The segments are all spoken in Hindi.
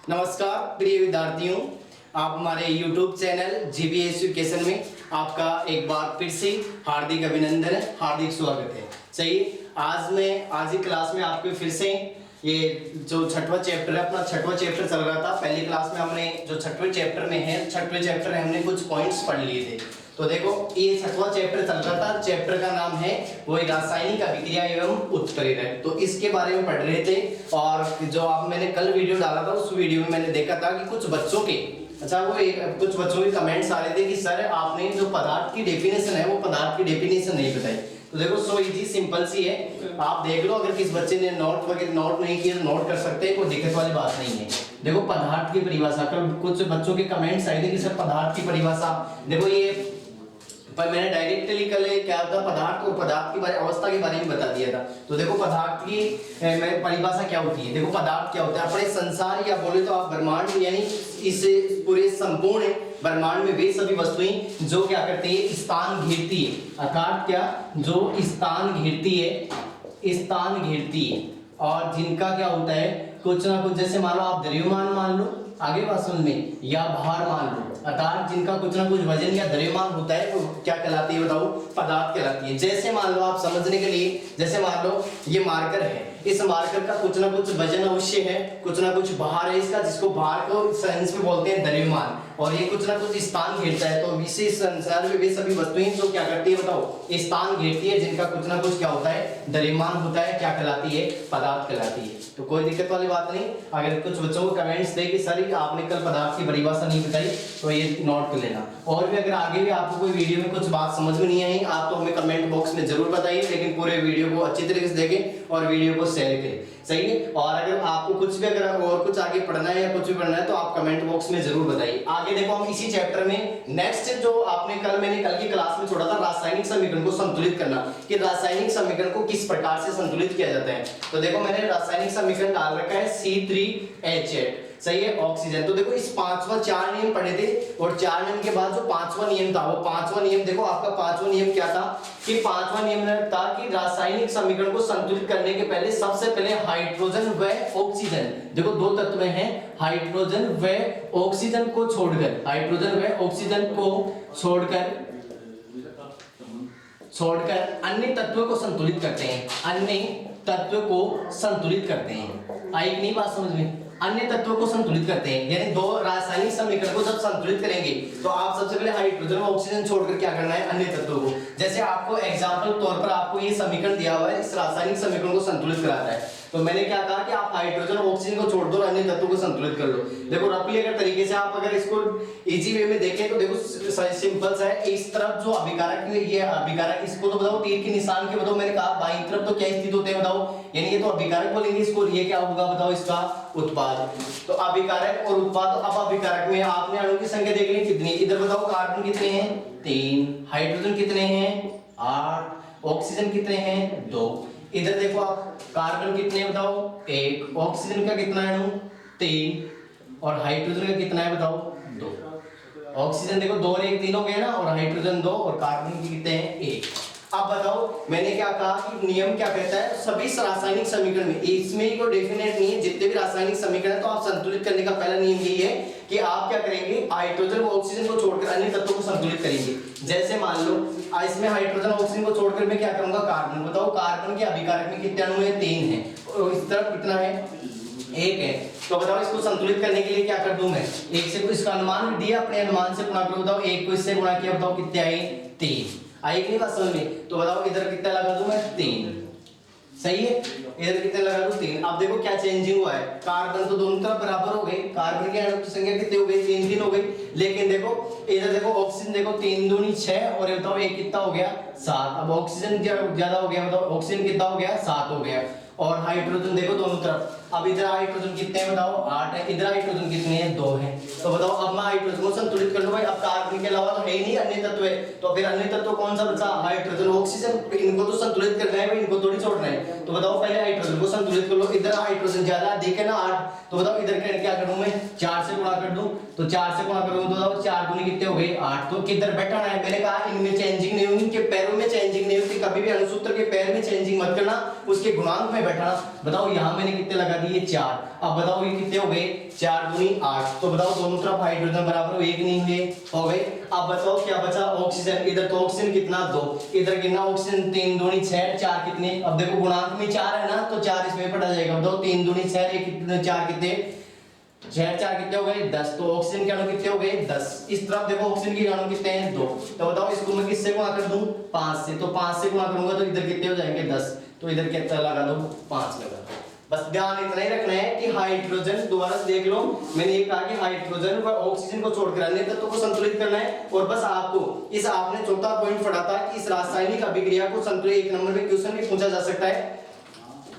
नमस्कार प्रिय विद्यार्थियों, आप हमारे YouTube चैनल जीबीएस एजुकेशन में आपका एक बार फिर से हार्दिक अभिनंदन है, हार्दिक स्वागत है। चलिए आज ही क्लास में आपको फिर से ये जो छठवां चैप्टर है, अपना छठवां चैप्टर चल रहा था। पहली क्लास में हमने जो छठवें चैप्टर में है, छठवें चैप्टर में हमने कुछ पॉइंट्स पढ़ लिए थे। तो देखो ये छठवां चैप्टर चल रहा था, चैप्टर का नाम है वो रासायनिक अभिक्रिया एवं उत्प्रेरक। तो इसके बारे में पढ़ रहे थे और जो आप मैंने कल वीडियो डाला था उस वीडियो में मैंने देखा था कि कुछ बच्चों के कुछ बच्चों के कमेंट्स आ रहे थे कि सर आपने जो पदार्थ की डेफिनेशन है वो पदार्थ की डेफिनेशन नहीं बताई। तो देखो सो इजी सिंपल सी है, आप देख लो। अगर किस बच्चे ने नोट नहीं किया तो नोट कर सकते हैं, कोई दिक्कत वाली बात नहीं है। देखो पदार्थ की परिभाषा, कल कुछ बच्चों के कमेंट्स आए थे कि सर पदार्थ की परिभाषा, देखो ये पर मैंने डायरेक्टली कल क्या होता पदार्थ और पदार्थ की अवस्था के बारे में बता दिया था। तो देखो पदार्थ की परिभाषा क्या होती है। देखो पदार्थ क्या होता है, अपने संसार या बोले तो आप ब्रह्मांड यानी इस पूरे संपूर्ण ब्रह्मांड में वे सभी वस्तुएं जो क्या करती है, स्थान घेरती है। अर्थात क्या, जो स्थान घेरती है और जिनका क्या होता है कुछ ना कुछ, जैसे मान लो आप द्रव्यमान मान लो, आगे बात सुन में, या भार मान लो, अर्थात जिनका कुछ ना कुछ वजन या द्रव्यमान होता है वो क्या कहलाती है बताओ, पदार्थ कहलाती है। जैसे मान लो आप समझने के लिए, जैसे मान लो ये मार्कर है, इस मार्कर का कुछ ना कुछ वजन अवश्य है, कुछ ना कुछ भार है इसका, जिसको भार को साइंस में बोलते हैं द्रव्यमान, और ये कुछ ना कुछ स्थान घेरता है। तो विशेष संसार में वे सभी वस्तुएं जो क्या करती है बताओ, स्थान घेरती है, जिनका कुछ ना कुछ क्या होता है, द्रव्यमान होता है, क्या कहलाती है, पदार्थ कहलाती है। तो कोई दिक्कत वाली बात नहीं। अगर कुछ बच्चों को कमेंट्स दे कि सर आपने कल पदार्थ की परिभाषा नहीं बताई, तो ये नोट कर लेना। और भी अगर आगे भी आपको कोई वीडियो में कुछ बात समझ में नहीं आई, आप तो हमें कमेंट बॉक्स में जरूर बताइए, लेकिन पूरे वीडियो को अच्छी तरीके से देखें और वीडियो को शेयर करें, सही है। और अगर आपको कुछ भी अगर और कुछ आगे पढ़ना है या कुछ भी पढ़ना है तो आप कमेंट बॉक्स में जरूर बताइए। आगे देखो हम इसी चैप्टर में नेक्स्ट जो आपने मैंने कल की क्लास में छोड़ा था, रासायनिक समीकरण को संतुलित करना, कि रासायनिक समीकरण को किस प्रकार से संतुलित किया जाता है। तो देखो मैंने रासायनिक समीकरण डाल रखा है C3H8, सही है, ऑक्सीजन। तो देखो इस पांचवा 4 नियम पढ़े थे और 4 नियम के बाद जो पांचवा नियम था, वो पांचवा नियम देखो आपका पांचवा नियम क्या था, कि पांचवा नियम था कि रासायनिक समीकरण को संतुलित करने के पहले सबसे पहले हाइड्रोजन व ऑक्सीजन, देखो दो तत्व हैं, हाइड्रोजन व ऑक्सीजन को छोड़कर, हाइड्रोजन व ऑक्सीजन को छोड़कर अन्य तत्वों को संतुलित करते हैं, अन्य तत्व को संतुलित करते हैं। आई नहीं बात समझ में, अन्य तत्वों को संतुलित करते हैं, यानी दो रासायनिक समीकरण को जब संतुलित करेंगे तो आप सबसे पहले हाइड्रोजन और ऑक्सीजन छोड़कर क्या करना है, अन्य तत्वों को। जैसे आपको एग्जांपल तौर पर आपको ये समीकरण दिया हुआ है, इस रासायनिक समीकरण को संतुलित कराता है, तो मैंने क्या कहा कि आप हाइड्रोजन और ऑक्सीजन को छोड़ दो और अन्य तत्वों को संतुलित कर लो। देखो रफली अगर तरीके से आप अगर इसको इजी वे में देखें तो देखो सिंपल सा है, इस तरफ जो अभिकारक, ये अभिकारक, इसको तो बताओ तीर के निशान के बताओ, मैंने कहा बाईं तरफ तो क्या स्थित होते हैं बताओ, यानी ये तो अभिकारक बोलेंगे इसको, ये क्या होगा बताओ, इसका उत्पाद। तो अभिकारक और उत्पाद, तो अब अभिकारक में आपने अणु की संख्या देख ली कितनी, इधर बताओ कार्बन कितने हैं 3, हाइड्रोजन कितने हैं 8, ऑक्सीजन कितने हैं 2, इधर देखो आप कार्बन कितने बताओ 1, ऑक्सीजन का कितना है 3 और हाइड्रोजन का कितना है बताओ 2। ऑक्सीजन देखो 2 और 1 3 हो गए ना, और हाइड्रोजन 2 और कार्बन की कितने हैं 1। अब बताओ मैंने क्या कहा कि नियम क्या कहता है, सभी रासायनिक समीकरण में, इसमें ही कोई डेफिनेट नहीं है, जितने भी रासायनिक समीकरण है तो आप संतुलित करने का पहला नियम यही है कि आप क्या करेंगे, हाइड्रोजन और ऑक्सीजन को छोड़कर अन्य तत्वों को संतुलित करेंगे। जैसे मान लो इसमें हाइड्रोजन और ऑक्सीजन को छोड़कर मैं क्या करूंगा, कार्बन। बताओ कार्बन के अभिकारक में कितने अणु है 3 है, और इस तरफ कितना है 1 है। तो बताओ इसको संतुलित करने के लिए क्या कर दूं मैं, 1 से इसका अनुमान दिया, अपने अनुमान से गुणा करो, बताओ 1 को इससे गुणा किया, बताओ कितने आए 3, आई कि नहीं बात समझ में। तो बताओ इधर कितना लगा दूं मैं 3, सही है, इधर कितने लगा दूं 3। अब देखो क्या चेंजिंग हुआ है, कार्बन तो दोनों तरफ बराबर हो गए, कार्बन की अणु की संख्या कितनी हो गई 3 हो गई, लेकिन देखो इधर देखो ऑक्सीजन देखो 3 दूनी 6 और बताओ 1 कितना हो गया 7। अब ऑक्सीजन ज्यादा हो गया, बताओ ऑक्सीजन कितना हो गया 7 हो गया, और हाइड्रोजन देखो दोनों तरफ, अब इधर हाइड्रोजन कितने हैं बताओ 8 है, इधर हाइड्रोजन कितने हैं 2 है। तो बताओ अब मैं हाइड्रोजन को संतुलित कर लूं भाई, अब कार्बन के अलावा तो है ही नहीं अन्य तत्व है, तो फिर अन्य तत्व कौन सा बचा, हाइड्रोजन ऑक्सीजन, इनको तो संतुलित करना है भाई, इनको थोड़ी छोड़ना है। तो बताओ पहले हाइड्रोजन को संतुलित कर लो, इधर हाइड्रोजन ज्यादा दिखे ना 8, तो बताओ इधर क्या करूं मैं 4 से गुणा कर दूं, तो 4 से गुणा करूं तो बताओ 4 दूनी कितने हो गए 8। तो किधर बैठाना है, मैंने कहा इनमें चेंजिंग नहीं होगी, इनके पैरों में चेंजिंग नहीं होती, कभी भी अणुसूत्र के पैर में चेंजिंग मत करना, उसके गुणांक में बैठाना। बताओ यहाँ मैंने कितने लगा दिए 4। अब बताओ ये कितने हो गए 4 दूनी 8। तो बताओ दोनों तरफ हाइड्रोजन बराबर हो, एक नहीं हुए, हो गए। अब बताओ क्या बचा ऑक्सीजन, इधर तो ऑक्सीजन कितना 2, इधर कितना ऑक्सीजन 3 दूनी 6, 4 कितने, अब देखो गुणांक में 4 है ना तो 4 इसमें पड़ा जाएगा। बताओ 3 दूनी 6, ये कितने 4 कितने 6 4 कितने हो गए 10। तो ऑक्सीजन के अणु कितने हो गए 10। इस तरफ देखो ऑक्सीजन के अणु कितने हैं 2। तो बताओ इसको मैं किससे गुणा कर दूं 5 से, तो 5 से गुणा करूंगा तो इधर कितने हो जाएंगे 10। तो इधर कितना लगा दो 5 लगा दो। बस ध्यान इतना ही रखना है कि हाइड्रोजन, दोबारा से देख लो, मैंने ये कहा कि हाइड्रोजन व ऑक्सीजन को छोड़कर अन्य तत्वों को संतुलित करना है। और बस आपको इस आपने चौथा पॉइंट पढ़ा था कि इस रासायनिक अभिक्रिया को संतुलित, 1 नंबर में क्वेश्चन भी पूछा जा सकता है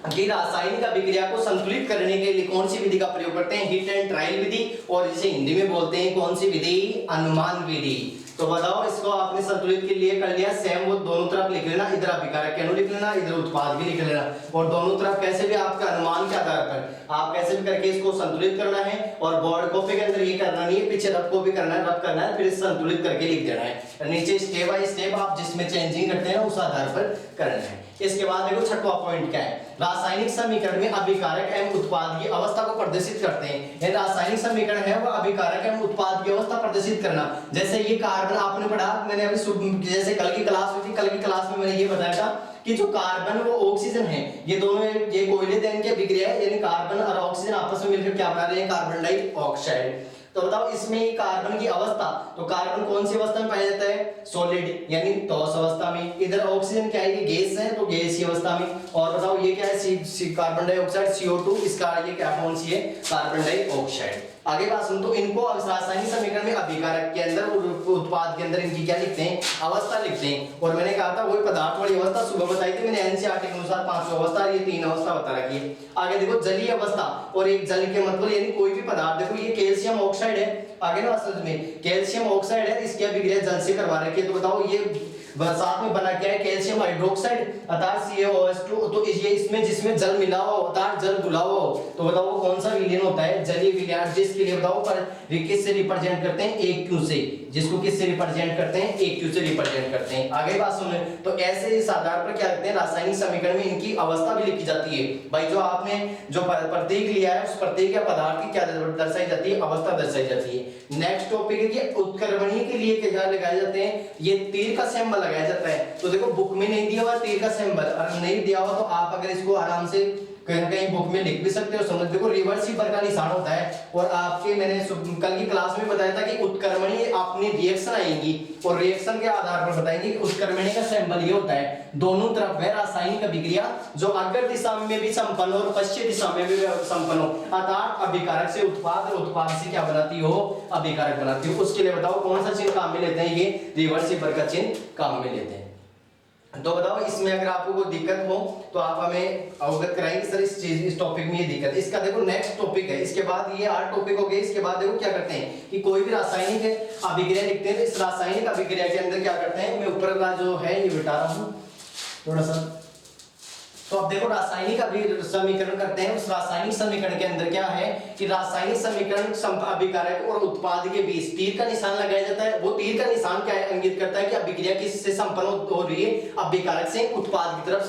कि रासायनिक अभिक्रिया को संतुलित करने के लिए कौन सी विधि का प्रयोग करते हैं, हिट एंड ट्रायल विधि, और जिसे हिंदी में बोलते हैं कौन सी विधि, अनुमान विधि। तो बताओ इसको आपने संतुलित के लिए कर लिया, सेम वो दोनों तरफ लिख लेना, इधर अभिकारक के अणु लिख लेना, इधर उत्पाद भी लिख लेना, और दोनों तरफ कैसे भी आपका अनुमान के आधार पर आप कैसे भी करके इसको संतुलित करना है। और बोर्ड कॉपी के अंदर ये करना नहीं है, पीछे रफ कॉपी करना है, रफ करना है, फिर संतुलित करके लिख देना है। नीचे स्टेप बाय स्टेप आप जिसमें चेंजिंग करते हैं उस आधार पर करना है। इसके बाद देखो छठवां पॉइंट क्या है, रासायनिक समीकरण में अभिकारक एवं उत्पाद की अवस्था को प्रदर्शित करते हैं। ये रासायनिक समीकरण है वह अभिकारक एवं उत्पाद की अवस्था प्रदर्शित करना। जैसे ये कार्बन आपने पढ़ा, मैंने अभी जैसे कल की क्लास हुई थी, कल की क्लास में मैंने ये बताया था कि जो कार्बन वो ऑक्सीजन है, ये दोनों ये कोयले देन की अभिक्रिया है, यानी कार्बन और ऑक्सीजन आपस में मिलकर क्या बना रहे हैं, कार्बन डाइऑक्साइड। तो बताओ इसमें कार्बन की अवस्था, तो कार्बन कौन सी अवस्था में पाया जाता है, सॉलिड यानी ठोस अवस्था में। इधर ऑक्सीजन क्या है, ये गैस है तो गैसीय अवस्था में। और बताओ ये क्या है, कार्बन डाइऑक्साइड CO2, इसका ये क्या कौन सी है, कार्बन डाइऑक्साइड। आगे बात सुन, तो इनको रासायनिक समीकरण में अभिकारक के अंदर और उत्पाद के अंदर इनकी क्या लिखते हैं, अवस्था लिखते हैं। और मैंने कहा था वही पदार्थ वाली अवस्था सुबह बताई थी मैंने, एनसीईआरटी के अनुसार 5 अवस्था, ये 3 अवस्था बता रखी है। आगे देखो जलीय अवस्था, और एक जल के मतलब यानी कोई भी पदार्थ, देखो ये कैल्शियम ऑक्साइड है, आगे ना असल में कैल्शियम ऑक्साइड है, इसकी अभिक्रिया जल से करवा रखी है। तो बताओ ये साथ में बना क्या है, कैल्शियम हाइड्रोक्साइड अर्थात CaOH2। तो ये इसमें जिसमें जल मिला हो अर्थात जल घुला हो, तो बताओ वो कौन सा विलयन होता है, जलीय विलयन। जिसके लिए बताओ पर किस से रिप्रेजेंट करते हैं, AQ से, जिसको किस से रिप्रेजेंट करते हैं, AQ से रिप्रेजेंट करते हैं। आगे बात सुनो, तो ऐसे इस आधार पर क्या करते हैं, रासायनिक समीकरण में इनकी अवस्था भी लिखी जाती है। भाई जो आपने जो प्रतीक लिया है उस प्रतीक या पदार्थ की क्या दर्शाई जाती है, अवस्था दर्शाई जाती है। नेक्स्ट टॉपिक है कि उत्क्रमणीय के लिए क्या लगाए जाते हैं, ये तीर का सिंबल लगाया जाता है। तो देखो बुक में नहीं दिया हुआ तीर का सिंबल, अगर नहीं दिया हुआ तो आप अगर इसको आराम से कहीं बुक में लिख भी सकते हो, समझ। देखो रिवर्सिबल का निशान होता है, और आपके मैंने कल की क्लास में बताया था कि उत्क्रमणीय अपनी रिएक्शन आएगी और रिएक्शन के आधार पर बताएंगे कि उत्क्रमणीय का सिंबल ये होता है, दोनों तरफ है रासायनिक अभिक्रिया जो अग्र दिशा में भी संपन्न और पश्चिम दिशा में भी संपन्न हो, अर्थात अभिकारक से उत्पाद और उत्पाद से क्या बनाती हो, अभिकारक बनाती हो। उसके लिए बताओ कौन सा चिन्ह काम में लेते हैं, ये रिवर्सिबल का चिन्ह काम में लेते हैं। तो बताओ इसमें अगर आपको कोई दिक्कत हो तो आप हमें अवगत कराएंगे सर इस चीज, इस टॉपिक में ये दिक्कत। इसका देखो नेक्स्ट टॉपिक है, इसके बाद ये 8 टॉपिक हो गए। इसके बाद देखो क्या करते हैं कि कोई भी रासायनिक अभिक्रिया लिखते हैं, इस रासायनिक अभिक्रिया के अंदर क्या करते हैं, मैं ऊपर का जो है ये बता रहा हूँ थोड़ा सा। तो अब देखो रासायनिक समीकरण करते हैं, उस रासायनिक समीकरण के अंदर क्या है कि रासायनिक समीकरण अभिकारक और उत्पाद के बीच तीर का निशान लगाया जाता है। वो तीर का निशान क्या है, इंगित करता है कि अभिक्रिया किससे संपन्न हो रही है, अभिकारक से उत्पाद की तरफ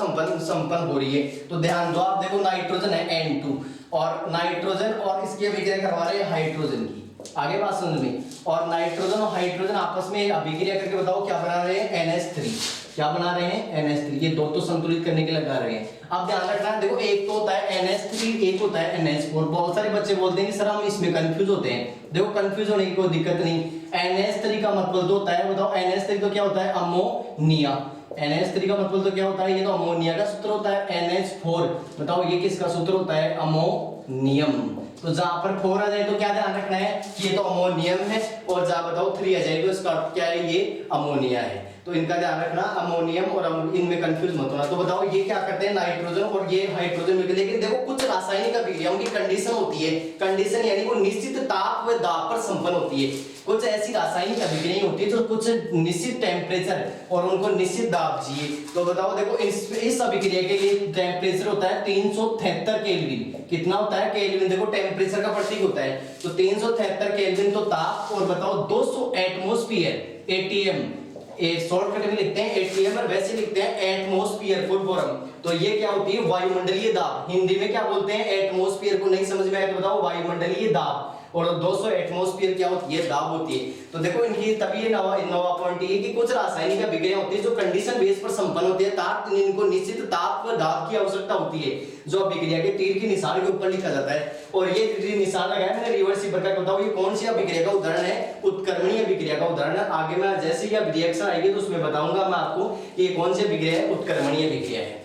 संपन्न हो रही है। तो ध्यान दो, आप देखो नाइट्रोजन है N2, और नाइट्रोजन और इसकी अभिक्रिया करवा रहे हैं हाइड्रोजन की। आगे बात समझ में, और नाइट्रोजन और हाइड्रोजन आपस में अभिक्रिया करके बताओ क्या बना रहे हैं, NH3। क्या बना रहे हैं, NH3। ये दो तो संतुलित करने के लगा रहे हैं। अब ध्यान रखना, देखो एक तो होता है NH3, एक होता है NH4। बहुत सारे बच्चे बोलते हैं कि सर हम इसमें कंफ्यूज होते हैं। देखो कंफ्यूज होने की कोई दिक्कत नहीं। NH3 का मतलब तो होता है, बताओ NH3 तो क्या होता है, अमोनिया। NH3 का मतलब तो क्या होता है, ये तो अमोनिया का सूत्र होता है। NH4 बताओ ये किसका सूत्र होता है, अमोनियम। तो जहां पर 4 आ जाए तो क्या ध्यान रखना है कि ये तो अमोनियम है, और जहां बताओ 3 आ जाए तो इसका क्या है, ये अमोनिया है। तो इनका ध्यान रखना, अमोनियम और इनमें कंफ्यूज मत होना। तो बताओ ये क्या करते हैं, नाइट्रोजन और ये हाइड्रोजन मिलकर। लेकिन देखो कुछ रासायनिक अभिक्रियाओं की कंडीशन होती है, कंडीशन यानी वो निश्चित ताप व दाब पर संपन्न होती है। कुछ ऐसी रासायनिक अभिक्रियाएं होती है जो कुछ निश्चित टेम्परेचर और उनको निश्चित दाब चाहिए। तो बताओ देखो इस अभिक्रिया के लिए टेम्परेचर होता है 373 केल्विन। कितना होता है केल्विन, देखो टेम्परेचर का प्रतीक होता है, तो 373 केल्विन तो ताप, और बताओ 200 एटमॉस्फेयर एटीएम, शॉर्टकट में लिखते हैं एटीएम और वैसे लिखते हैं एटमॉस्फेयर फुल फॉर्म। तो ये क्या होती है, वायुमंडलीय दाब। हिंदी में क्या बोलते हैं, एटमॉस्फेयर को नहीं समझ में आया तो बताओ वायुमंडलीय दाब। और 200 एटमॉस्फेयर क्या होती है, दाब होती है। तो देखो इनकी तभी ये नवा पॉइंट ये कि कुछ रासायनिक अभिक्रिया होती है जो कंडीशन बेस पर संपन्न होती है, ताप इनको निश्चित ताप व दाब की आवश्यकता होती है, जो अभिक्रिया के तीर के निशान के ऊपर लिखा जाता है। और ये निशान लगाया मैंने रिवर्स प्रकार। बताओ ये कौन सी अभिक्रिया का उदाहरण है, उत्क्रमणीय अभिक्रिया का उदाहरण है। आगे मैं जैसे ही अब रिएक्शन आएगी तो उसमें बताऊंगा मैं आपको कि ये कौन सी अभिक्रिया है, उत्क्रमणीय अभिक्रिया है।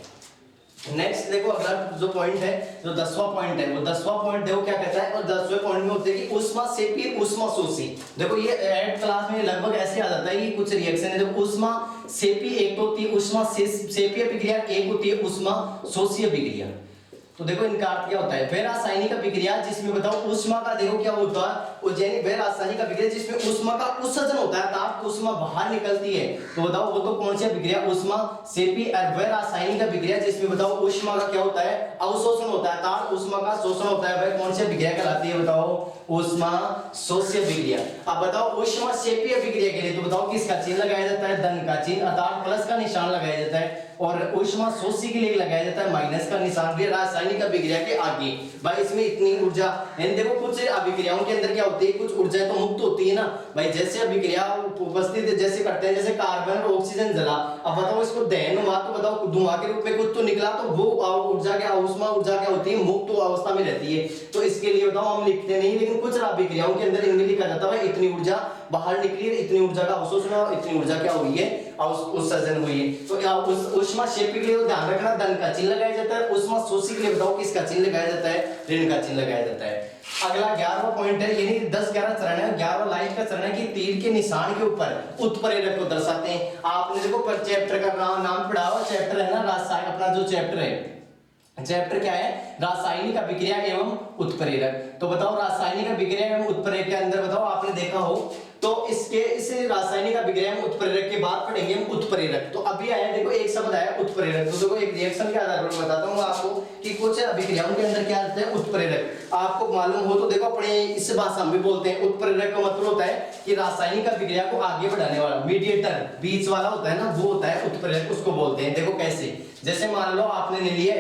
नेक्स्ट देखो अगला जो पॉइंट है, जो 10वां पॉइंट है, वो 10वां पॉइंट देखो क्या कहता है, और 10वें पॉइंट में होते हैं कि ऊष्मा सेपी ऊष्मा शोषी। देखो ये एड क्लास में लगभग ऐसे आ जाता है कि कुछ रिएक्शन है, देखो ऊष्मा सेपी एक तो होती है ऊष्मा सेपी अभिक्रिया, एक होती है ऊष्मा शोषी अभिक्रिया। तो देखो इनका अर्थ क्या होता है, वह रासायनिक अभिक्रिया जिसमें बताओ ऊष्मा का देखो क्या होता है, यानी वह रासायनिक अभिक्रिया जिसमें ऊष्मा का उत्सर्जन होता है, ताप ऊष्मा बाहर निकलती है। तो बताओ वो तो कौन सी अभिक्रिया, ऊष्मा सेपी। और वह रासायनिक अभिक्रिया जिसमें बताओ ऊष्मा का क्या होता है, अवशोषण होता है, ताप ऊष्मा का शोषण होता है, वह कौन सी अभिक्रिया कहलाती है, बताओ ऊष्मा शोष्य अभिक्रिया। अब बताओ ऊष्मा सेपी अभिक्रिया के लिए तो बताओ किसका चिन्ह लगाया जाता है, धन का चिन्ह अर्थात प्लस का निशान लगाया जाता है। और ऊष्मा शोषी के लिए लगाया जाता है माइनस का निशान, भी रासायनिक अभिक्रिया के आगे। भाई इसमें इतनी ऊर्जा, देखो कुछ अभिक्रियाओं के अंदर क्या होती है, कुछ ऊर्जा तो मुक्त होती है ना भाई, जैसे अभिक्रिया उपस्थित जैसे करते हैं, जैसे कार्बन और ऑक्सीजन जला, अब बताओ इसको दहन हुआ तो बताओ धुआं के रूप में कुछ तो निकला, तो वो ऊर्जा क्या, ऊष्मा ऊर्जा क्या होती है, मुक्त अवस्था में रहती है। तो इसके लिए बताओ हम लिखते नहीं, लेकिन कुछ अभिक्रियाओं के अंदर इनमें लिखा जाता है इतनी ऊर्जा बाहर निकली है, इतनी ऊर्जा का अवशोषण और इतनी ऊर्जा क्या हुई है, उत्सर्जन हुई है। तो ऊष्मा सेपी के लिए ध्यान रखना, धन का चिन्ह लगाया जाता है। ऊष्मा शोषी के लिए बताओ किसका चिन्ह लगाया जाता है, ऋण का चिन्ह लगाया जाता है। अगला 11वां पॉइंट है, यानी 10-11 चरण है, 11वां लाइट का चरण है कि तीर के निशान के ऊपर उत्प्रेरक को दर्शाते हैं। आपने देखो पर चैप्टर का नाम पढ़ा हुआ, चैप्टर है ना रासायनिक, अपना जो चैप्टर है, चैप्टर क्या है, रासायनिक अभिक्रिया एवं उत्प्रेरक। तो बताओ रासायनिक अभिक्रिया एवं उत्प्रेरक के अंदर बताओ आपने देखा हो तो इस रासायनिक अभिक्रिया में उत्प्रेरक के बाद पढ़ेंगे हम उत्प्रेरक। तो अभी आया देखो एक शब्द आया उत्प्रेरक, तो देखो एक रिएक्शन के आधार पर बताता हूँ आपको कि कुछ अभिक्रियाओं के अंदर क्या आते हैं उत्प्रेरक। आपको मालूम हो तो देखो अपने इस भाषा में भी बोलते हैं उत्प्रेरक का मतलब होता है कि रासायनिक अभिक्रिया को आगे बढ़ाने वाला, मीडिएटर बीच वाला होता है ना, वो होता है उत्प्रेरक, उसको बोलते हैं। देखो कैसे, जैसे मान लो आपने ले लिया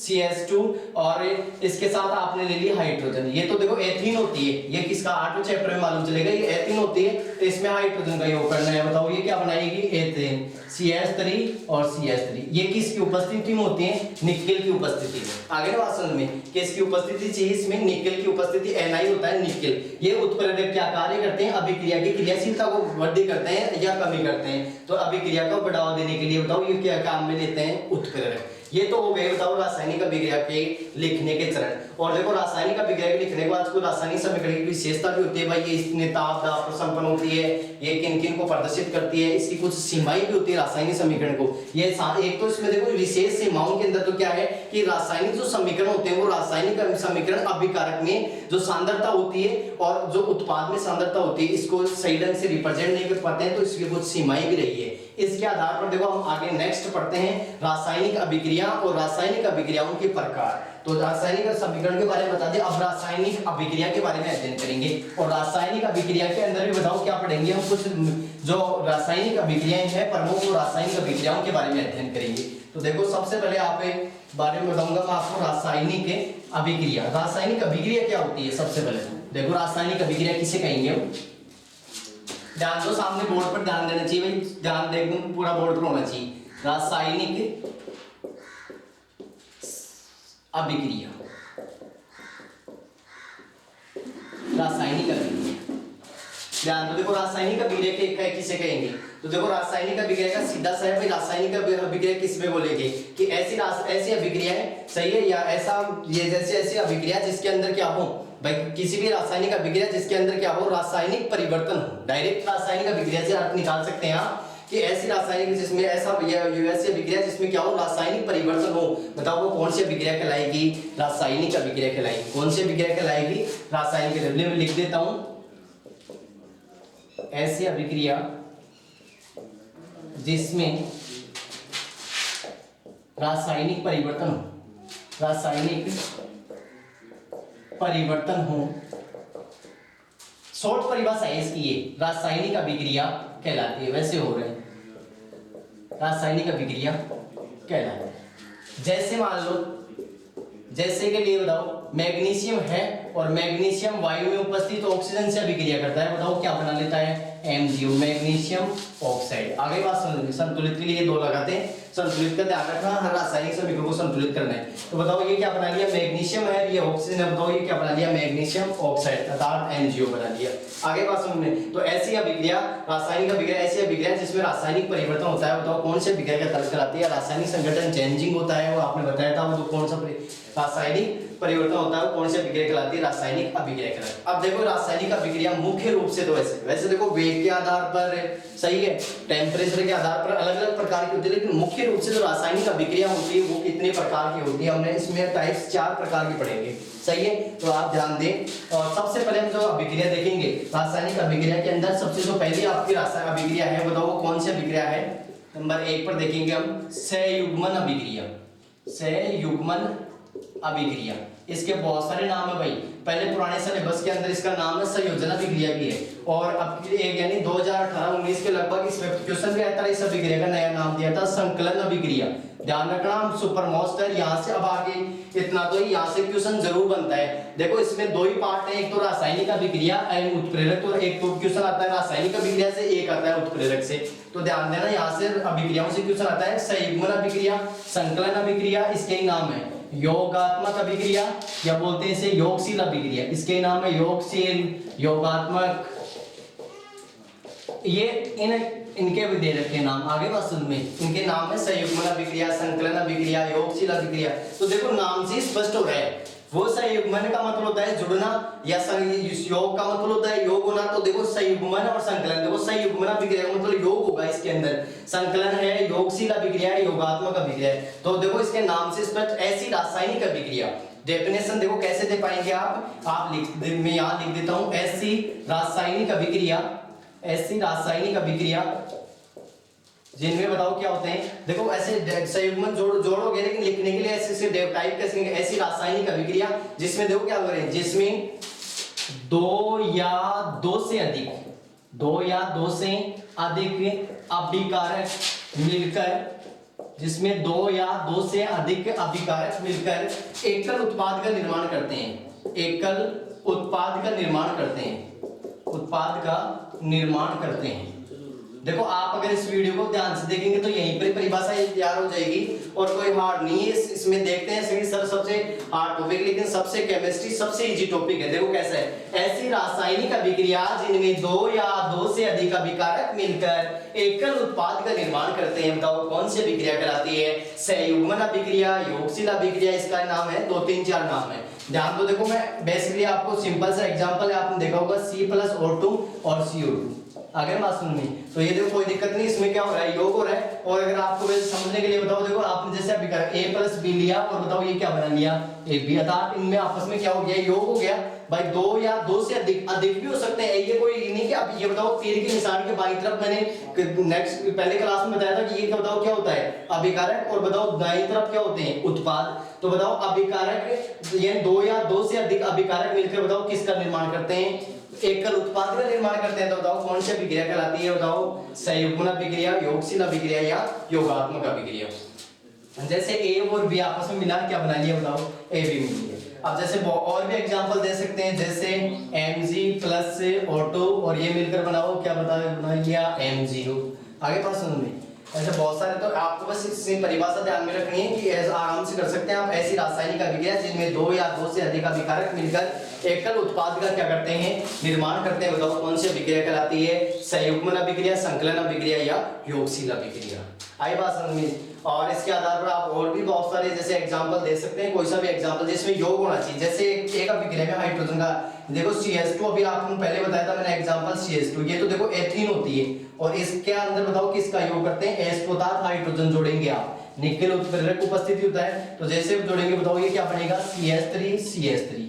CH2 और इसके साथ आपने ले लिया हाइड्रोजन, ये तो देखो एथीन होती है, ये किसका 8वें चैप्टर में मालूम चलेगा, ये एथीन होती है, तो इसमें हाइड्रोजन का योग करना है। बताओ ये क्या बनाएगी, एथेन, CH3 और CH3, ये किसकी उपस्थिति में होती है, निकेल की उपस्थिति में। आगे बात समझ में, किसकी उपस्थिति चाहिए इसमें, निकेल की उपस्थिति, Ni होता है निकेल। ये उत्प्रेरक क्या कार्य करते हैं, अभिक्रिया की क्रियाशीलता को वृद्धि करते हैं या कमी करते हैं। तो अभिक्रिया को बढ़ावा देने के लिए बताओ ये क्या काम में लेते हैं, उत्प्रेरक। ये तो हो गए बताओ रासायनिक अभिक्रिया के लिखने के चरण। और देखो रासायनिक अभिक्रिया के लिखने के बाद को रासायनिक समीकरण की विशेषता भी होती है भाई, ये इतने ताप दाब पर संपन्न होती है, ये किन किन को प्रदर्शित करती है, इसकी कुछ सीमाएं भी होती है रासायनिक समीकरण को। ये एक तो इसमें देखो विशेष सीमाओं के अंदर तो क्या है कि रासायनिक जो समीकरण होते हैं वो रासायनिक समीकरण अभिकारक में जो सांद्रता होती है और जो उत्पाद में सांद्रता होती है इसको सही ढंग से रिप्रेजेंट नहीं कर पाते हैं, तो इसकी कुछ सीमाएं भी रही है। इसके आधार पर देखो हम आगे नेक्स्ट पढ़ते हैं रासायनिक अभिक्रिया और रासायनिक अभिक्रियाओं के प्रकार। तो रासायनिक समीकरण के बारे में बता दें, अब रासायनिक अभिक्रिया के बारे में अध्ययन करेंगे। और रासायनिक अभिक्रिया के अंदर भी बताओ क्या पढ़ेंगे हम, कुछ जो रासायनिक अभिक्रियाएं हैं प्रमुख रासायनिक अभिक्रियाओं के बारे में अध्ययन करेंगे। तो देखो सबसे पहले आप बारे में बताऊंगा मैं आपको रासायनिक अभिक्रिया। रासायनिक अभिक्रिया क्या होती है, सबसे पहले देखो रासायनिक अभिक्रिया किसे कहेंगे हम, ध्यान दो, सामने बोर्ड पर ध्यान देना चाहिए भाई, ध्यान देखो पूरा बोर्ड पर होना चाहिए। रासायनिक अभिक्रिया, रासायनिक अभिक्रिया, ध्यान तो देखो रासायनिक अभिक्रिया किसे कहेंगे, तो देखो रासायनिक अभिक्रिया का सीधा सा है भाई, रासायनिक अभिक्रिया किसमें बोलेंगे कि ऐसी अभिक्रिया है, सही है, या ऐसा ये जैसे ऐसी अभिक्रिया जिसके अंदर क्या हो भाई, किसी भी रासायनिक अभिक्रिया जिसके अंदर क्या हो रासायनिक परिवर्तन हो। डायरेक्ट रासायनिक अभिक्रिया से आप निकाल सकते हैं आप कि ऐसी रासायनिक जिसमें ऐसा ऐसी अभिक्रिया जिसमें क्या हो रासायनिक परिवर्तन हो। बताओ वो कौन सी अभिक्रिया कहलाएगी, रासायनिक अभिक्रिया कहलाएगी। कौन सी अभिक्रिया कहलाएगी, रासायनिक। मैं लिख देता हूं, ऐसी अभिक्रिया जिसमें रासायनिक परिवर्तन हो, रासायनिक परिवर्तन हो, शॉर्ट परिभाषा है इसकी ये, रासायनिक अभिक्रिया कहलाती है। वैसे हो रहे हैं, रासायनिक अभिक्रिया कहलाती है। जैसे मान लो, जैसे के लिए बताओ मैग्नीशियम है और मैग्नीशियम वायु में उपस्थित ऑक्सीजन से अभिक्रिया करता है। बताओ क्या बना लेता है, MgO, मैग्नीशियम ऑक्साइड। आगे बात समझ, संतुलित के लिए 2 लगाते हैं। संतुलित का ध्यान रखना, हर रासायनिक समीकरण को संतुलित करना है। तो बताओ ये क्या बना लिया, मैग्नीशियम है, ये ऑक्सीजन है, बताओ ये क्या बना लिया, मैग्नीशियम ऑक्साइड अर्थात MgO बना लिया। आगे बात समझ, तो ऐसी अभिक्रिया, रासायनिक अभिक्रिया ऐसी अभिक्रिया जिसमें रासायनिक परिवर्तन होता है। बताओ कौन सी अभिक्रिया का तर्क कराती है, रासायनिक संगठन चेंजिंग होता है, वो आपने बताया था। वो तो कौन सा रासायनिक परिवर्तन होता है, कौन सी अभिक्रिया कहलाती है, रासायनिक अभिक्रिया कहलाती है। अब देखो रासायनिक अभिक्रिया मुख्य रूप से तो वैसे देखो वेग के आधार पर, सही है, टेम्परेचर के आधार पर अलग अलग प्रकार की होती है, लेकिन मुख्य रूप से जो रासायनिक अभिक्रिया होती है वो कितने प्रकार की होती है, हमने इसमें टाइप्स 4 प्रकार की पढ़ेंगे, सही है। तो आप ध्यान दें। और सबसे पहले हम जो अभिक्रिया देखेंगे रासायनिक अभिक्रिया के अंदर, सबसे जो पहली आपकी रासायनिक अभिक्रिया है, बताओ वो कौन सी अभिक्रिया है। नंबर 1 पर देखेंगे हम सहयुग्मन अभिक्रिया। सहयुग्मन अभिक्रिया, इसके बहुत सारे नाम है भाई। पहले पुराने सिलेबस के अंदर इसका नाम है संयोजन अभिक्रिया भी है, और अब एक यानी 2018-19 के लगभग इस क्वेश्चन भी आता है, इस अभिक्रिया का नया नाम दिया था संकलन अभिक्रिया। ध्यान रखना, हम सुपर मोस्ट है यहाँ से, अब आगे इतना तो यहाँ से क्वेश्चन जरूर बनता है। देखो इसमें 2 ही पार्ट है, एक तो रासायनिक अभिक्रिया एवं उत्प्रेरक, और एक तो क्वेश्चन आता है रासायनिक अभिक्रिया से, एक आता है उत्प्रेरक से। तो ध्यान देना, यहाँ से अभिक्रियाओं से क्वेश्चन आता है संयुग्मन अभिक्रिया, संकलन अभिक्रिया, इसके ही नाम है योगात्मक अभिक्रिया, या बोलते हैं इसे योगशील अभिक्रिया, इसके नाम है योगशील, योगात्मक, ये इनके भी दे रखे नाम। आगे बात में इनके नाम है संयुग्मन अभिक्रिया, संकलन अभिक्रिया, योगशील अभिक्रिया। तो देखो नाम से स्पष्ट हो रहा है, वो संयुग्मन का मतलब होता है जुड़ना, या योग का मतलब होता है योग होना। तो देखो संयुग्मन और संकलन, देखो संयुग्मन अभिक्रिया का मतलब योग होगा इसके अंदर, संकलन है योगशील अभिक्रिया है, योगात्मक अभिक्रिया है। तो देखो इसके नाम से स्पष्ट, ऐसी रासायनिक अभिक्रिया। डेफिनेशन देखो कैसे दे पाएंगे आप मैं यहाँ लिख देता हूँ, ऐसी रासायनिक अभिक्रिया, ऐसी रासायनिक अभिक्रिया जिनमें बताओ क्या होते हैं। देखो ऐसे संयुग्मन जोड़ोगे, लेकिन लिखने के लिए ऐसे टाइप कैसे, ऐसी रासायनिक अभिक्रिया जिसमें देखो क्या हो रहे हैं, जिसमें 2 या 2 से अधिक, 2 या 2 से अधिक अभिकारक मिलकर, जिसमें 2 या 2 से अधिक अभिकारक मिलकर एकल उत्पाद का निर्माण करते हैं, एकल उत्पाद का निर्माण करते हैं, उत्पाद का निर्माण करते हैं। देखो आप अगर इस वीडियो को ध्यान से देखेंगे तो यहीं पर परिभाषा तैयार हो जाएगी, और कोई हार्ड नहीं है इसमें। देखते हैं सर सबसे हार्ड टॉपिक, लेकिन सबसे केमिस्ट्री सबसे इजी टॉपिक है। देखो कैसा है, ऐसी रासायनिक अभिक्रिया जिनमें 2 या 2 से अधिक अभिकारक मिलकर एकल उत्पाद का निर्माण करते हैं। बताओ कौन सी अभिक्रिया कहलाती है, संयुग्मन अभिक्रिया, योगशील अभिक्रिया, इसका नाम है 2-3-4 नाम है। ध्यान दो, देखो मैं बेसिकली आपको सिंपल सा एग्जांपल है, आपने देखा होगा C+O2 और CO2। अगर बात सुननी तो ये देखो कोई दिक्कत नहीं, इसमें क्या हो रहा है, योग हो रहा है। और अगर आपको वैसे समझने के लिए बताओ, देखो आपने जैसे अभी कहा A+B लिया, और बताओ ये क्या बना लिया, AB, अर्थात इनमें आपस में क्या हो गया, योग हो गया भाई। 2 या 2 से अधिक भी हो सकते हैं, ये कोई नहीं कि अब ये बताओ तीर के निशान के बाईं तरफ, मैंने नेक्स्ट पहले क्लास में बताया था कि ये क्या बताओ क्या होता है, अभिकारक, और बताओ दाईं तरफ क्या होते हैं, उत्पाद। तो बताओ अभिकारक, ये 2 या 2 से अधिक अभिकारक मिलकर बताओ किसका निर्माण करते हैं, एकल उत्पाद का निर्माण करते हैं। तो बताओ कौन सी अभिक्रिया कहलाती है, बताओ संयुग्मन अभिक्रिया, योगशील अभिक्रिया, या योगात्मक अभिक्रिया। जैसे A और B आपस में मिला क्या बना लिया, बताओ AB मिल गया। अब जैसे और भी एग्जांपल दे सकते हैं, जैसे Mg+O2 और ये मिलकर बनाओ क्या बना लिया, MgO। आगे पास सुनिए, ऐसे बहुत सारे, तो आपको बस इसी परिभाषा ध्यान में रखनी है कि आराम से कर सकते हैं आप। ऐसी रासायनिक अभिक्रिया जिनमें दो या दो से अधिक अभिकारक मिलकर एकल उत्पाद का क्या करते हैं, निर्माण करते हैं, बताओ कौन सी अभिक्रिया कहलाती है? संयुग्मन अभिक्रिया, संकलन अभिक्रिया या योगशील अभिक्रिया। आई बात समझ में? और इसके आधार पर आप और भी बहुत सारे जैसे एग्जांपल दे सकते हैं, कोई सा भी एग्जांपल जिसमें योग होना चाहिए। जैसे एक अभिक्रिया में हाइड्रोजन का देखो CH2, अभी आपको पहले बताया था मैंने एग्जांपल CH2, ये तो देखो एथीन होती है और इसके अंदर बताओ किसका योग करते हैं? H2 अर्थात हाइड्रोजन जोड़ेंगे आप, निकेल उत्प्रेरक उपस्थिति होता है, तो जैसे जोड़ेंगे बताओ ये क्या बनेगा? CH3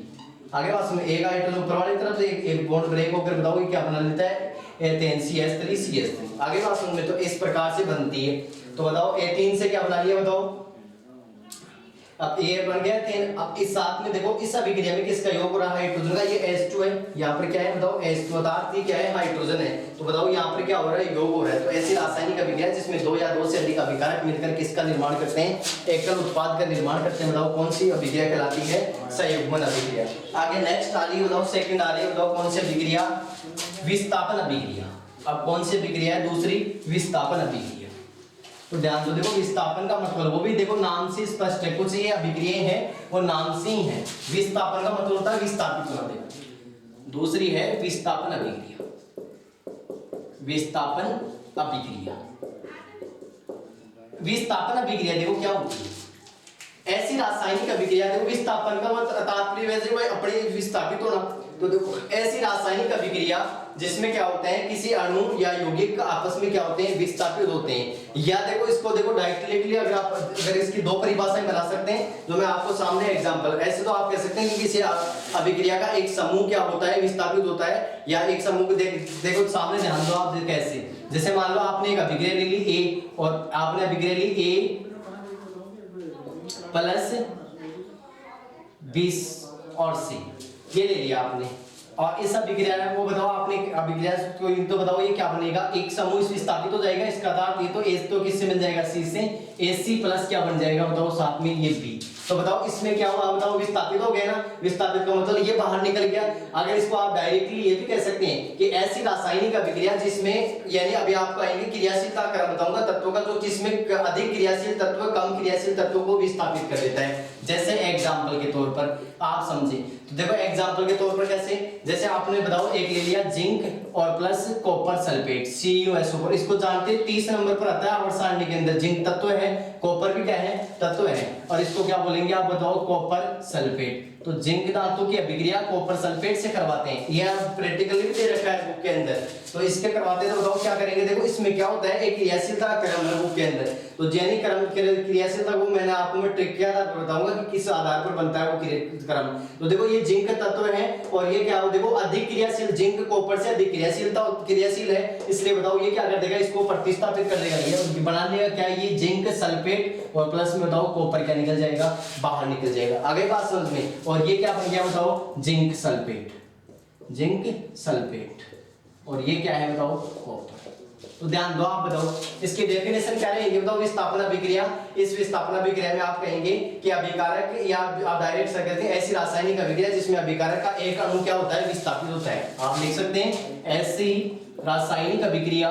आगे बात में एक हाइड्रोजन ऊपर वाली तरफ से एक बॉन्ड ब्रेक होकर बताओ ये क्या बना लेता है? एथेन CH3 आगे बात में तो इस प्रकार से बनती है। तो बताओ एथीन से क्या बना लिया बताओ? अब ये बन गया एथेन। अब इस साथ में देखो इस अभिक्रिया में किसका योग हो रहा है? हाइड्रोजन का। ये H2 है, यहाँ पर क्या है बताओ? H2 अर्थात ये क्या है? हाइड्रोजन है। तो बताओ यहाँ पर क्या हो रहा है? योग हो रहा है। तो ऐसी रासायनिक अभिक्रिया जिसमें दो या दो से अधिक अभिकारक मिलकर किसका निर्माण करते हैं? एकल उत्पाद का निर्माण करते हैं। बताओ कौन सी अभिक्रिया कहलाती है? संयुग्मन अभिक्रिया। आगे नेक्स्ट आ रही है बताओ, सेकंड आ रही है बताओ कौन सी अभिक्रिया? विस्थापन अभिक्रिया। अब कौन सी अभिक्रिया है? दूसरी विस्थापन अभिक्रिया। तो ध्यान दो, देखो विस्थापन का मतलब वो भी देखो नाम से स्पष्ट है, कुछ ये अभिक्रियाएं हैं वो नाम से ही हैं। विस्थापन का मतलब होता है विस्थापित होना। देखो दूसरी है विस्थापन अभिक्रिया। विस्थापन अभिक्रिया, विस्थापन अभिक्रिया देखो क्या होती है? ऐसी रासायनिक अभिक्रिया, देखो विस्थापन का मतलब तात्पर्य वैसे कोई अपने विस्थापित होना। तो देखो ऐसी रासायनिक अभिक्रिया जिसमें क्या होता है किसी अणु या यौगिक आपस में क्या होते हैं? विस्थापित होते हैं। या देखो इसको देखो डायरेक्टली अगर इसकी दो परिभाषाएं बना सकते हैं जो मैं आपको सामने एग्जांपल, ऐसे तो आप कह सकते हैं कि किसी अभिक्रिया का एक समूह क्या होता है? विस्थापित होता है। या एक समूह को देखो सामने ध्यान दो आप कैसे, जैसे मान लो आपने एक अभिक्रिया ले ली A और आपने अभिक्रिया ली A प्लस 20 और C, ये ले लिया आपने। और इस अभिक्रिया में वो बताओ आपने अभिक्रिया तो बताओ ये क्या बनेगा? एक समूह विस्थापित हो जाएगा, इसका अर्थ ये तो H तो किससे मिल जाएगा? C से। AC प्लस क्या बन जाएगा बताओ साथ में? ये B। तो बताओ इसमें क्या हुआ बताओ? विस्थापित हो गया ना। विस्थापित का मतलब ये बाहर निकल गया। अगर इसको आप डायरेक्टली ये भी कह सकते हैं कि ऐसी रासायनिक अभिक्रिया जिसमें, यानी अभी आपको आएंगे क्रियाशीलता क्रम बताऊंगा तत्वों का, जो जिसमें अधिक क्रियाशील तत्व कम क्रियाशील तत्वों को विस्थापित कर देता है। जैसे एग्जांपल के तौर पर आप समझे तो देखो एग्जांपल के तौर पर कैसे, जैसे आपने बताओ एक ले लिया जिंक और प्लस कॉपर सल्फेट CuSO4, इसको जानते हैं 30 नंबर पर आता है आवर्त सारणी के अंदर। जिंक तत्व है, कॉपर भी क्या है? तत्व है। और इसको क्या बोलेंगे आप बताओ? Copper sulphate. तो जिंक धातु की अभिक्रिया कॉपर सल्फेट से करवाते हैं। यह प्रैक्टिकली भी दे रखा है बुक के अंदर, तो इसके करवाते हैं। तो बताओ क्या करेंगे? देखो इसमें क्या होता है? एक क्रियाशीलता क्रम है बुक के अंदर। तो जैनी क्रम क्रियाशीलता को मैंने आपको मैं ट्रिक के आधार पर बताऊंगा कि किस आधार पर बनता है वो क्रम। तो देखो ये जिंक तत्व है और ये क्या हो? देखो अधिक क्रियाशील, जिंक कॉपर से अधिक क्रियाशील है, इसलिए बताओ ये क्या कर देगा? इसको प्रतिस्थापित कर देगा, ये बना लेगा क्या? ये जिंक सल्फेट और प्लस में बताओ कॉपर क्या निकल जाएगा? बाहर निकल जाएगा। आगे बात समझ में। और ये क्या बन गया बताओ? Zinc sulphate, zinc sulphate. और ये क्या है बताओ? कॉपर। तो ध्यान दो आप बताओ इसकी डेफिनेशन क्या रहेगी बताओ? विस्थापन अभिक्रिया। इस विस्थापन अभिक्रिया में आप कहेंगे कि अभिकारक, या आप डायरेक्ट कर कहते हैं ऐसी रासायनिक अभिक्रिया जिसमें अभिकारक का एक अणु क्या होता है? विस्थापित होता है। आप लिख सकते हैं ऐसी रासायनिक अभिक्रिया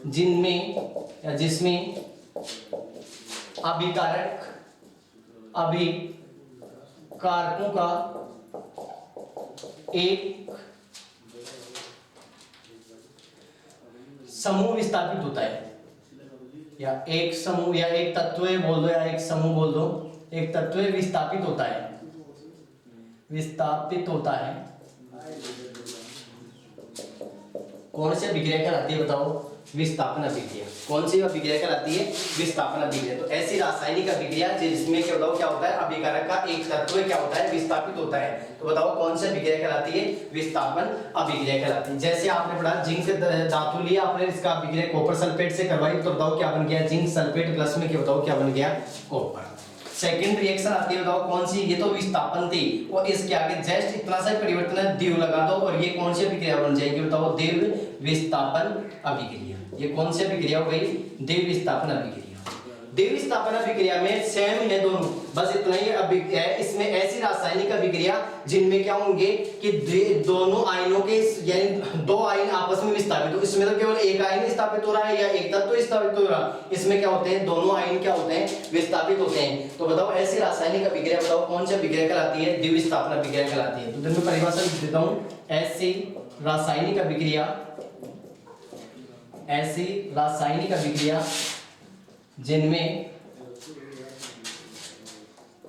जिनमें या जिसमें अभिकारकों का एक समूह विस्थापित होता है, या एक समूह या एक तत्व बोल दो या एक समूह बोल दो, एक तत्व विस्थापित होता है, विस्थापित होता है। कौन सी अभिक्रिया कहलाती है बताओ? विस्थापन अभिक्रिया। कौन सी अभिक्रिया कहलाती है? विस्थापन अभिक्रिया। तो ऐसी रासायनिक अभिक्रिया जिसमें क्या बताओ क्या होता है? अभिकारक का एक तत्व क्या होता है? विस्थापित होता है। तो बताओ कौन सी अभिक्रिया कहलाती है? विस्थापन अभिक्रिया कहलाती है। जैसे आपने पढ़ा जिंक धातु लिया आपने, इसका अभिक्रिया कॉपर सल्फेट से करवाई, तो बताओ क्या बन गया? जिंक सल्फेट प्लस में क्या बताओ क्या बन गया? कॉपर। सेकंड रिएक्शन आती है बताओ कौन सी? ये तो विस्थापन थी और इसके आगे जस्ट इतना सा परिवर्तन है, द्विव लगा दो और ये कौन सी अभिक्रिया बन जाएगी बताओ? द्विव विस्थापन अभिक्रिया। ये कौन सी अभिक्रिया हो गई? द्विव विस्थापन अभिक्रिया। द्विविस्थापन अभिक्रिया में सेम है दोनों, बस इतना ही इसमें ऐसी रासायनिक अभिक्रिया जिनमें क्या होंगे कि दोनों आयनों के यानी दो आयन आपस में विस्थापित हो। इसमें तो केवल एक आयन विस्थापित हो रहा है या एक तत्व विस्थापित हो रहा है, इसमें क्या होते हैं दोनों आयन क्या होते हैं विस्थापित होते हैं। तो बताओ ऐसी रासायनिक अभिक्रिया बताओ कौन सी अभिक्रिया कहलाती है? द्विविस्थापन अभिक्रिया कहलाती है। तो मैं परिभाषा लिख देता हूं, ऐसी रासायनिक अभिक्रिया, ऐसी रासायनिक अभिक्रिया जिनमें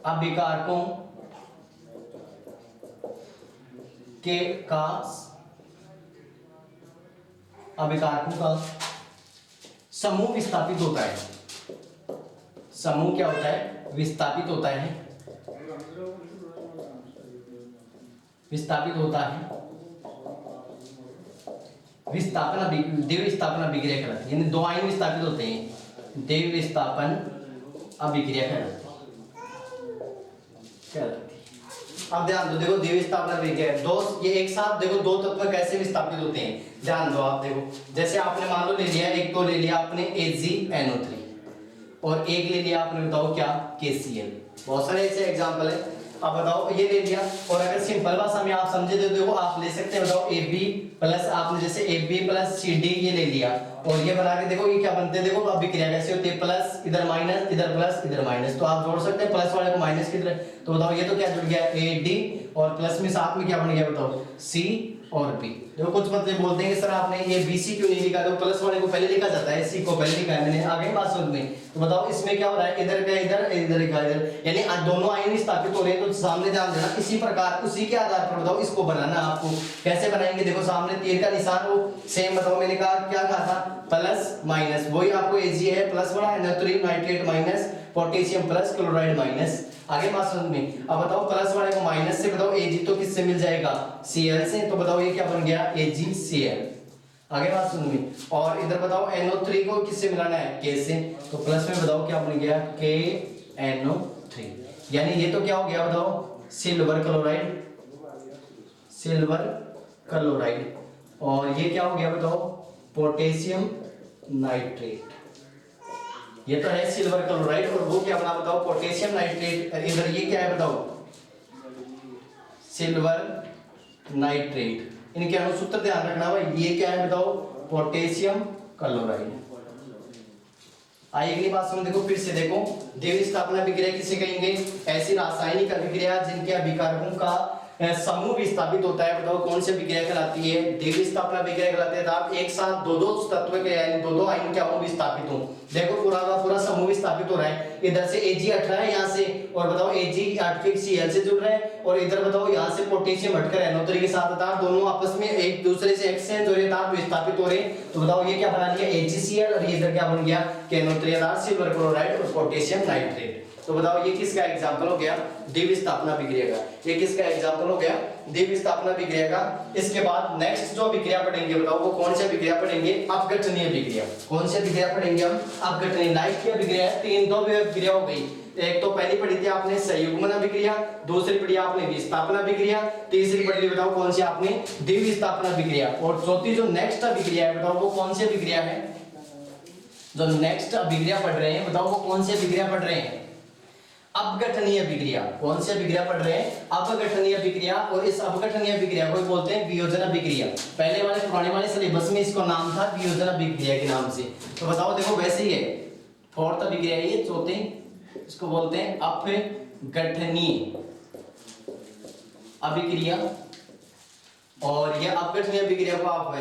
अभिकारकों का समूह विस्थापित होता है। समूह क्या होता है? विस्थापित होता है, विस्थापित होता है। द्विविस्थापन अभिक्रिया कहलाती है, यानी दो आयन विस्थापित होते हैं, द्विविस्थापन अभिक्रिया कहलाती है। अब ध्यान दो, देखो द्विविस्थापन अभिक्रिया दो, ये एक साथ देखो दो तत्व कैसे विस्थापित होते हैं, ध्यान दो आप देखो। जैसे आपने मान लो ले लिया, एक तो ले लिया आपने AgNO3 और एक ले लिया आपने बताओ क्या KCl। बहुत सारे ऐसे एग्जांपल है। अब बताओ ये ले लिया, और अगर सिंपल भाषा में आप समझे तो देखो आप ले सकते हैं, बताओ AB प्लस आपने जैसे AB प्लस CD ये ले लिया और ये बना के देखो ये क्या बनते हैं, देखो अभिक्रिया कैसे होती है, प्लस इधर माइनस, इधर प्लस, इधर माइनस। तो आप जोड़ सकते हैं प्लस वाले को माइनस की तरह। तो बताओ ये तो क्या जुड़ गया AD और प्लस में साथ में क्या बन गया बताओ C और B। देखो कुछ मतलब बोलते हैं कि सर आपने ये BC क्यों नहीं लिखा, तो प्लस वाले को पहले लिखा जाता है, C को पहले लिखा है मैंने, आगे बात समझ में। तो बताओ इसमें क्या हो रहा है, इधर का इधर, इधर का इधर, यानी दोनों आयन स्थापित हो रहे हैं। तो सामने ध्यान देना, इसी प्रकार उसी के आधार पर बताओ इसको बनाना आपको कैसे बनाएंगे। देखो सामने तीर का निशान वो सेम, बताओ मैंने कहा क्या कहा था, प्लस माइनस, वही आपको Ag है प्लस वाला NO3 nitrate minus, potassium plus, chloride minus. आगे बात समझ में। अब बताओ प्लस वाले को माइनस से बताओ Ag तो किससे मिल जाएगा, Cl से। तो बताओ ये क्या बन गया AgCl। आगे बात समझ में। और इधर बताओ NO3 को किससे मिलाना है, K से। तो प्लस में बताओ क्या बन गया KNO3, यानी ये तो क्या हो गया बताओ सिल्वर क्लोराइड, सिल्वर क्लोराइड। और ये क्या हो गया बताओ पोटेशियम नाइट्रेट। ये तो है सिल्वर क्लोराइड और वो क्या बना बताओ पोटेशियम नाइट्रेट। इधर ये क्या है बताओ सिल्वर नाइट्रेट। इनके अनुसूत्र ध्यान रखना भाई, ये क्या है बताओ पोटेशियम क्लोराइड। आई अगली बात समझ, देखो फिर से देखो, द्विविस्थापन अभिक्रिया किसे कहेंगे, ऐसी रासायनिक अभिक्रिया जिनके अभिकारकों का समूह विस्थापित होता है। बताओ कौन सी अभिक्रिया कहलाती है, द्विविस्थापन अभिक्रिया कहलाती है। आप एक साथ दो दो तत्व के यानी दो दो आयन क्या हो विस्थापित हो। देखो पूरा का पूरा समूह विस्थापित हो रहा है, इधर से Ag हट रहा है यहाँ से, और बताओ Ag हट के Cl से जुड़ रहा है, और इधर बताओ यहाँ से पोटेशियम हटकर NO3 के साथ अर्थात दोनों आपस में एक दूसरे से एक्सचेंज हो रहे हैं, विस्थापित हो रहे हैं। तो बताओ ये क्या बना लिया AgCl और ये इधर क्या बन गया NO3 अर्थात सिल्वर क्लोराइड और पोटेशियम नाइट्रेट। तो बताओ ये किसका एग्जांपल हो गया, द्विविस्थापन अभिक्रिया का। ये किसका एग्जांपल हो गया, द्विविस्थापन अभिक्रिया का। इसके बाद नेक्स्ट जो अभिक्रिया पढ़ेंगे बताओ वो कौन सी अभिक्रिया पढ़ेंगे, अपघटनीय अभिक्रिया। कौन सी अभिक्रिया पढ़ेंगे हम, अपघटनीय। लाइफ की अभिक्रिया तीन दो अभिक्रिया हो गई। एक तो पहली पढ़ी थी आपने संयुग्मन अभिक्रिया, दूसरी पढ़ी आपने विस्थापन अभिक्रिया, तीसरी पढ़ी बताओ कौन सी आपने द्विविस्थापन अभिक्रिया, और चौथी जो नेक्स्ट अभिक्रिया है बताओ वो कौन सी अभिक्रिया है। जो नेक्स्ट अभिक्रिया पढ़ रहे हैं बताओ वो कौन सी अभिक्रिया पढ़ रहे हैं, अपघटनीय अभिक्रिया। कौन सी अभिक्रिया पढ़ रहे हैं, अपघटनीय अभिक्रिया। और इस अपघटनीय अभिक्रिया को बोलते हैं वियोजन अभिक्रिया। पहले वाले पुराने वाले सिलेबस में इसको नाम था वियोजन अभिक्रिया के नाम से। तो बताओ देखो वैसे ही है, फोर्थ अभिक्रिया ये, चौथी इसको बोलते हैं अपघटनीय अभिक्रिया। और यह अपघटनीय अभिक्रिया को आप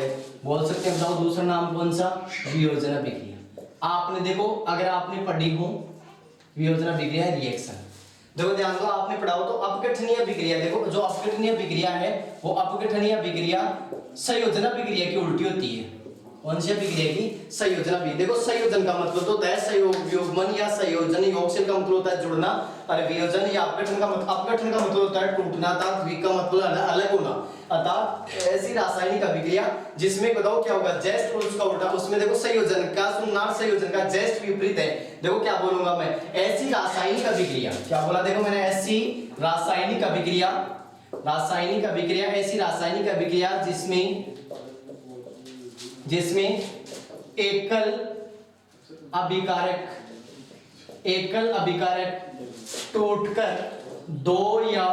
बोल सकते हैं, बताओ दूसरा नाम कौन सा, वियोजन अभिक्रिया। आपने देखो अगर आपने पढ़ी हो वियोजन अभिक्रिया रिएक्शन, देखो ध्यान दो आपने पढ़ा हो तो अपघटनीय अभिक्रिया, देखो जो अपघटनीय अभिक्रिया है वो अपघटनीय अभिक्रिया संयोजन अभिक्रिया की उल्टी होती है। कौन सी अभिक्रिया की, संयोजन अभिक्रिया। देखो संयोजन का मतलब होता है संयोग, युग्मन या संयोजन, योगसेन का मतलब होता है जुड़ना, और वियोजन या अपघटन का मतलब होता है टूटना, तथा द्विक का मतलब अलग होना। अर्थात ऐसी रासायनिक अभिक्रिया जिसमें बताओ क्या होगा, जस्ट और उसका उल्टा। उसमें देखो संयोजन का सुनार संयोजन का जस्ट विपरीत है। देखो क्या बोलूंगा मैं, ऐसी रासायनिक अभिक्रिया, क्या बोला देखो मैंने, ऐसी रासायनिक अभिक्रिया, रासायनिक अभिक्रिया, ऐसी रासायनिक अभिक्रिया जिसमें एकल अभिकारक एकल अभिकारक टूटकर दो या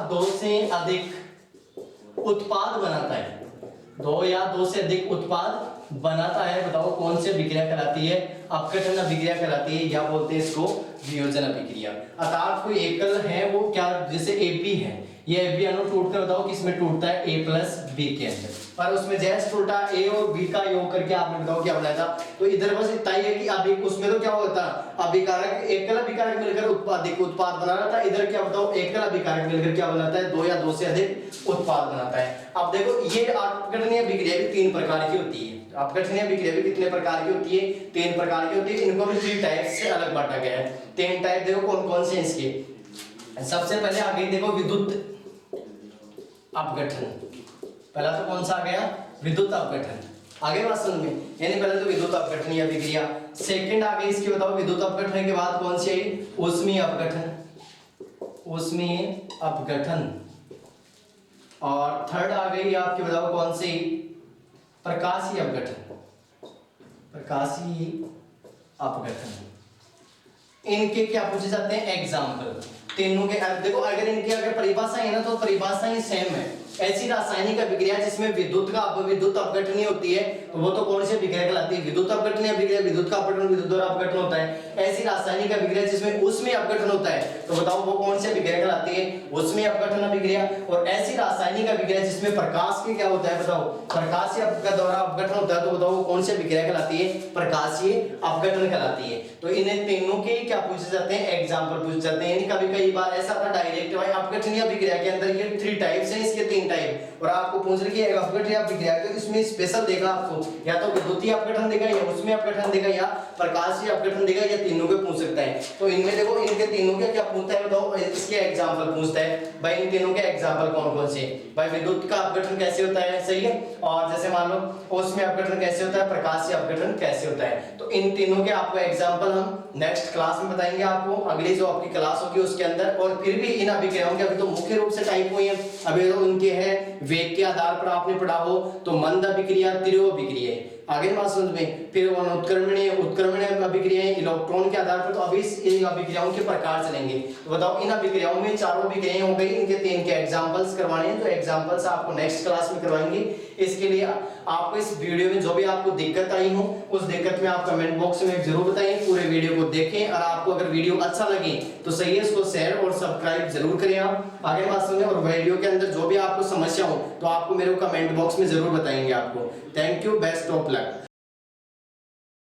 दो से अधिक उत्पाद बनाता है, दो या दो से अधिक उत्पाद बनाता है। बताओ कौन सी अभिक्रिया कहलाती है? अपघटन अभिक्रिया कहलाती है, या बोलते हैं इसको वियोजन अभिक्रिया। अर्थात कोई एकल है वो क्या, जैसे AB है, ये AB अणु टूटकर बताओ किसमें टूटता है? A प्लस B के अंदर। पर उसमें जैसे टूटा A और B का योग करके आपने बताओ क्या बनाया था? तो इधर बस इतना ही है कि अभी उसमें तो क्या होता है, अभिकारक एकल अभिकारक मिलकर उत्पाद बना रहा था। इधर क्या बताओ, एकल अभिकारक मिलकर क्या बनाता है? दो या दो से अधिक उत्पाद बनाता है। अब देखो ये अपघटनीय अभिक्रिया भी 3 प्रकार की होती है। अपघटनीय अभिक्रिया भी कितने प्रकार की होती है? 3 प्रकार की होती है। इनको भी 3 टाइप से अलग बांटा गया है। 3 टाइप देखो कौन कौन से इसके। सबसे पहले आ गई देखो विद्युत अपघटन। पहला तो कौन सा आ गया? विद्युत अपघटन। आगे बात समझ में, यानी पहले तो विद्युत अपघटन या अभिक्रिया। सेकंड आ गई इसकी बताओ विद्युत अपघटन के बाद कौन सी आई? ऊष्मीय अपघटन, ऊष्मीय अपघटन। और थर्ड आ गई आपकी बताओ कौन सी? प्रकाशीय अपघटन, प्रकाशीय अपघटन। इनके क्या पूछे जाते हैं? एग्जाम्पल। तीनों के देखो अगर इनकी अगर परिभाषा है ना तो परिभाषा ही सेम है। ऐसी रासायनिक अभिक्रिया जिसमें विद्युत अपघटन होती है तो वो तो कौन सी अभिक्रिया कहलाती है? विद्युत अपघटन अभिक्रिया। विद्युत का अपघटन विद्युत द्वारा अपघटन होता है। ऐसी रासायनिक अभिक्रिया जिसमें ऊष्मीय अपघटन होता है तो बताओ वो कौन सी अभिक्रिया कहलाती है? ऊष्मीय अपघटन अभिक्रिया। और ऐसी रासायनिक अभिक्रिया जिसमें प्रकाश की क्या होता है बताओ? प्रकाशीय द्वारा अपघटन होता है तो बताओ वो कौन सी अभिक्रिया कहलाती है? प्रकाशीय अपघटन कहलाती है। तो इन्हें तीनों के क्या पूछे जाते हैं? एग्जाम्पल पूछे जाते हैं। कभी कई बार ऐसा था डायरेक्ट भाई अपघटनीय अभिक्रिया के अंदर ये 3 टाइप्स हैं, इसके 3 टाइप। और आपको पूछ रही है अपघटनीय अभिक्रिया तो इसमें स्पेशल देगा आपको, या तो विद्युतीय अपघटन देगा, या ऊष्मीय अपघटन देगा, या प्रकाशीय अपघटन देगा, या तीनों के पूछ सकता है। तो इनमें देखो इनके तीनों के क्या पूछता है बताओ? इसके एग्जाम्पल पूछता है भाई। इन तीनों के एग्जाम्पल कौन कौन से? भाई विद्युत का अपघटन कैसे होता है, सही है। और जैसे मान लो ऊष्मीय अपघटन कैसे होता है, प्रकाशीय अपघटन कैसे होता है। तो इन तीनों के आपको एग्जाम्पल हम नेक्स्ट क्लास में बताएंगे आपको, अगली जो आपकी क्लास होगी उसके अंदर। और फिर भी इन अभिक्रियाओं के अभी तो मुख्य रूप से टाइप हुई है, अभी तो उनके हैं वेग के आधार पर आपने पढ़ा हो तो मंद अभिक्रिया, तीव्र अभिक्रिया। आगे बात समझ में। फिर उत्क्रमणीय अभिक्रियाएं इलेक्ट्रॉन के आधार पर। तो अभी इन अभिक्रियाओं के प्रकार चलेंगे। तो बताओ इन अभिक्रियाओं में चारों अभिक्रियाएं हो गई, इनके 3 के एग्जांपल्स करवाने हैं। तो एग्जांपल्स आपको नेक्स्ट क्लास में करवाएंगे। इसके लिए आपको इस वीडियो में जो भी आपको दिक्कत आई हो उस दिक्कत में आप कमेंट बॉक्स में जरूर बताएं। पूरे वीडियो को देखें और आपको अगर वीडियो अच्छा लगे तो सही है इसको शेयर और सब्सक्राइब जरूर करें आप। आगे बात सुनिए। और वीडियो के अंदर जो भी आपको समस्या हो तो आपको मेरे को कमेंट बॉक्स में जरूर बताएंगे आपको। Thank you, best of luck.